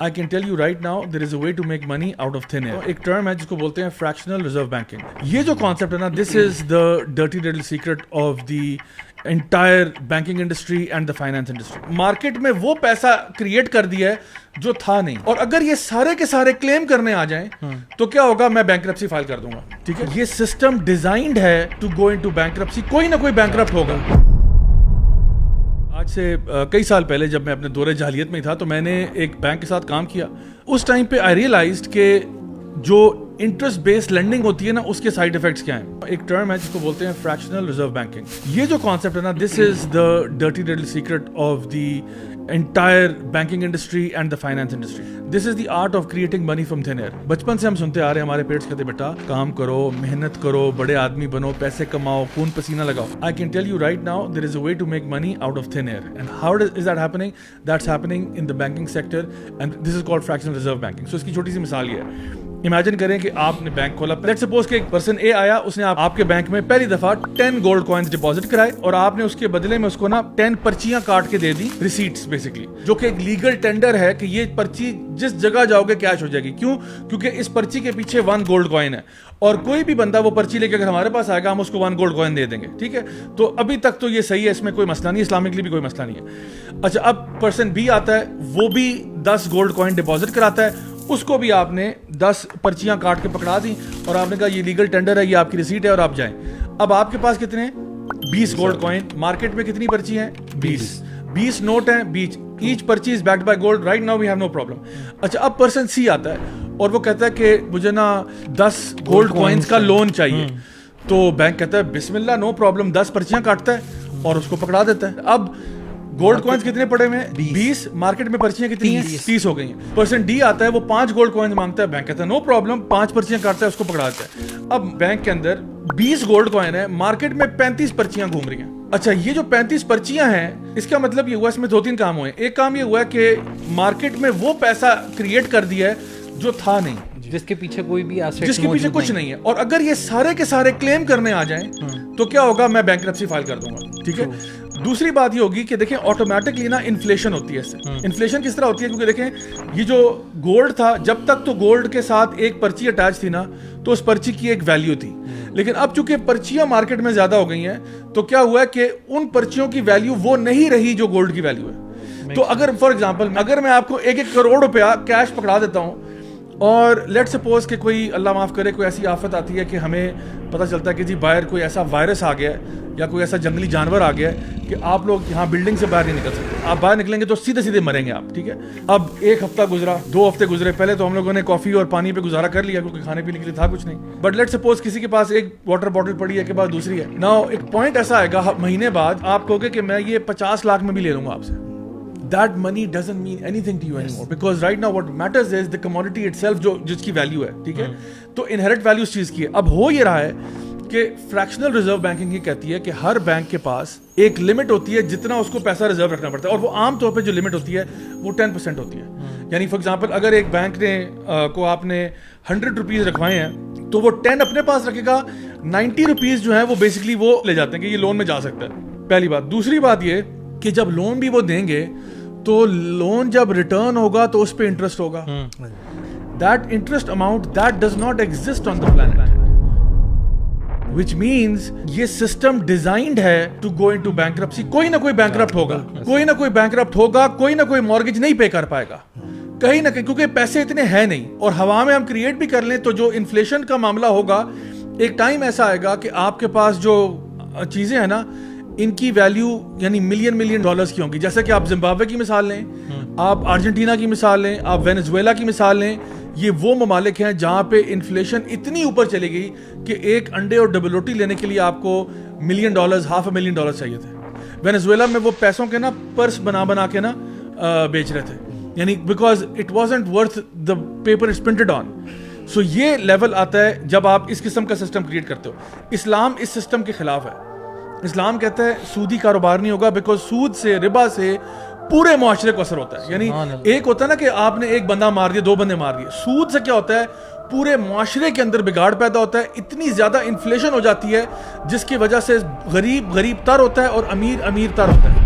I can tell you right now there is a way to make money out of thin air. एक term है जिसको बोलते हैं fractional reserve banking. ये जो concept है ना, this is the dirty little secret of the entire banking industry and the finance industry. Market में वो पैसा create कर दिया है जो था नहीं, और अगर ये सारे के सारे claim करने आ जाएं तो क्या होगा, मैं bankruptcy file कर दूंगा. ठीक है, ये system designed है to go into bankruptcy. कोई ना कोई bankrupt होगा. आज से कई साल पहले जब मैं अपने दौरे जहालियत में था तो मैंने एक बैंक के साथ काम किया. उस टाइम पे आई रियलाइज्ड कि जो इंटरेस्ट बेस्ड लेंडिंग होती है ना, उसके साइड इफेक्ट्स क्या हैं. एक टर्म है जिसको बोलते हैं फ्रैक्शनल रिजर्व बैंकिंग. ये जो कॉन्सेप्ट है ना, this is the dirty little secret of the entire banking industry and the finance industry. This is the art of creating money from thin air. बचपन से हम सुनते आ रहे हैं, हमारे पेरेंट्स कहते बेटा काम करो, मेहनत करो, बड़े आदमी बनो, पैसे कमाओ, खून पसीना लगाओ. I can tell you right now there is a way to make money out of thin air. And how is that happening? That's happening in the banking sector and this is called fractional reserve banking. So इसकी छोटी सी मिसाल ये है. Imagine करें कि आपने bank खोला. Let's suppose कि एक पर्सन ए आया, उसने आपके बैंक में पहली दफा 10 गोल्ड कॉइन्स डिपॉजिट कराए और आपने उसके बदले में उसको ना 10 पर्चियां काट के दे दी, रिसीट्स बेसिकली, जो कि एक लीगल टेंडर है कि ये पर्ची जिस जगह जाओगे कैश हो जाएगी. क्यों? क्योंकि इस पर्ची के पीछे 1 गोल्ड कॉइन है और कोई भी बंदा वो पर्ची लेके अगर हमारे पास आएगा हम उसको 1 गोल्ड कॉइन दे देंगे. ठीक है, तो अभी तक तो ये सही है, इसमें कोई मसला नहीं, इस्लामिकली भी कोई मसला नहीं है. अच्छा, अब पर्सन बी आता है, वो भी 10 गोल्ड कॉइन डिपॉजिट कराता है, उसको भी आपने 10 पर्चियां काट के पकड़ा दी और आपने कहा ये लीगल टेंडर है, ये आपकी रिसीट है और आप जाएं. अब आपके पास कितने 20 गोल्ड कॉइन. मार्केट में कितनी पर्ची हैं? 20 नोट हैं, 20. ईच पर्ची is backed by gold. Right now we have no problem. अच्छा, अब पर्सन सी आता है और वो कहता है कि मुझे ना 10 गोल्ड कॉइन्स का लोन चाहिए. तो बैंक कहता है बिस्मिल्लाह, नो प्रॉब्लम. 10 पर्चियां काटता है और उसको पकड़ा देता है. अब गोल्ड कॉइन्स कितने पड़े हुए हैं? 20. मार्केट में पर्चियां कितनी हैं? 30 हो गई हैं. पर्सन डी आता है, वो 5 गोल्ड कॉइन्स मांगता है. बैंक कहता है नो प्रॉब्लम, 5 पर्चियां काटता है, उसको पकड़ा देता है. अब बैंक के अंदर 20 गोल्ड कॉइन है, मार्केट में 35 पर्चियां घूम रही हैं. अच्छा, ये जो 35 पर्चियां हैं, इसका मतलब ये हुआ इसमें 2-3 काम हुए. एक काम ये हुआ कि मार्केट में वो पैसा क्रिएट कर दिया है जो था नहीं, जिसके पीछे कोई भी एसेट, जिसके पीछे कुछ नहीं है. और अगर ये सारे के सारे क्लेम करने आ जाएं तो क्या होगा, मैं बैंकरप्सी फाइल कर दूंगा. ठीक है. दूसरी बात ये होगी कि देखें ऑटोमेटिकली ना इन्फ्लेशन होती है इससे. इन्फ्लेशन किस तरह होती है? क्योंकि देखें ये जो गोल्ड था, जब तक तो गोल्ड के साथ एक पर्ची अटैच थी ना, तो उस पर्ची की एक वैल्यू थी. लेकिन अब चूंकि पर्चियां मार्केट में ज्यादा हो गई हैं, तो क्या हुआ कि उन पर्चियों की वैल्यू वो नहीं रही जो गोल्ड की वैल्यू है. तो अगर फॉर एग्जांपल अगर मैं आपको 1-1 करोड़ रुपया कैश पकड़ा देता हूं और लेट सपोज कि कोई अल्लाह माफ़ करे कोई ऐसी आफत आती है कि हमें पता चलता है कि जी बाहर कोई ऐसा वायरस आ गया है या कोई ऐसा जंगली जानवर आ गया है कि आप लोग यहाँ बिल्डिंग से बाहर नहीं निकल सकते. आप बाहर निकलेंगे तो सीधे सीधे मरेंगे आप. ठीक है. अब 1 हफ्ता गुजरा, 2 हफ्ते गुजरे, पहले तो हम लोगों ने कॉफ़ी और पानी पे गुजारा कर लिया क्योंकि खाने पीने के लिए था कुछ नहीं. बट लेट सपोज किसी के पास एक वाटर बॉटल पड़ी है, के बाद दूसरी है. नाउ एक पॉइंट ऐसा आएगा महीने बाद, आप कहोगे कि मैं ये 50 लाख में भी ले लूंगा आपसे. That money doesn't mean anything to you anymore because right now what matters is the commodity itself, जो जिसकी वैल्यू है. ठीक है. तो इनहेरिट वैल्यू उस चीज की है. अब हो ये रहा है कि फ्रैक्शनल रिजर्व बैंकिंग ही कहती है कि हर बैंक के पास एक लिमिट होती है जितना उसको पैसा रिजर्व रखना पड़ता है, और वो आम तौर पे जो लिमिट होती है वो 10% होती है. यानी फॉर एग्जांपल अगर एक बैंक ने को आपने 100 रुपीज रखवाए हैं तो वो 10 अपने पास रखेगा, 90 रुपीज जो है वो बेसिकली वो ले जाते हैं कि ये लोन में जा सकता है. पहली बात. दूसरी बात ये कि जब लोन भी वो देंगे तो लोन जब रिटर्न होगा तो उस पे इंटरेस्ट होगा. That interest amount that does not exist on the planet, which means ये सिस्टम डिजाइंड है टू गो इनटू बैंकरप्सी. कोई ना कोई बैंकरप्ट होगा, कोई ना कोई बैंकरप्ट होगा, कोई ना कोई मॉर्गेज नहीं पे कर पाएगा कहीं ना कहीं, क्योंकि पैसे इतने हैं नहीं. और हवा में हम क्रिएट भी कर लें तो जो इन्फ्लेशन का मामला होगा, एक टाइम ऐसा आएगा कि आपके पास जो चीजें हैं ना, इनकी वैल्यू यानी मिलियन डॉलर्स की होंगी. जैसे कि आप जिम्बाब्वे की मिसाल लें, आप अर्जेंटीना की मिसाल लें, आप वेनेजुएला की मिसाल लें. ये वो ममालिक हैं जहां पे इन्फ्लेशन इतनी ऊपर चली गई कि एक अंडे और डबल रोटी लेने के लिए आपको $1 मिलियन, $500,000 चाहिए थे. वेनेजुएला में वो पैसों के ना पर्स बना के ना बेच रहे थे, यानी because it wasn't worth the paper it's printed on. So ये लेवल आता है जब आप इस किस्म का सिस्टम क्रिएट करते हो. इस्लाम इस सिस्टम के खिलाफ है. इस्लाम कहता है सूदी कारोबार नहीं होगा, बिकॉज सूद से, रिबा से पूरे मुआशरे को असर होता है. यानी एक होता है ना कि आपने एक बंदा मार दिया, 2 बंदे मार दिए. सूद से क्या होता है, पूरे मुआशरे के अंदर बिगाड़ पैदा होता है. इतनी ज्यादा इन्फ्लेशन हो जाती है जिसकी वजह से गरीब तर होता है और अमीर तर होता है.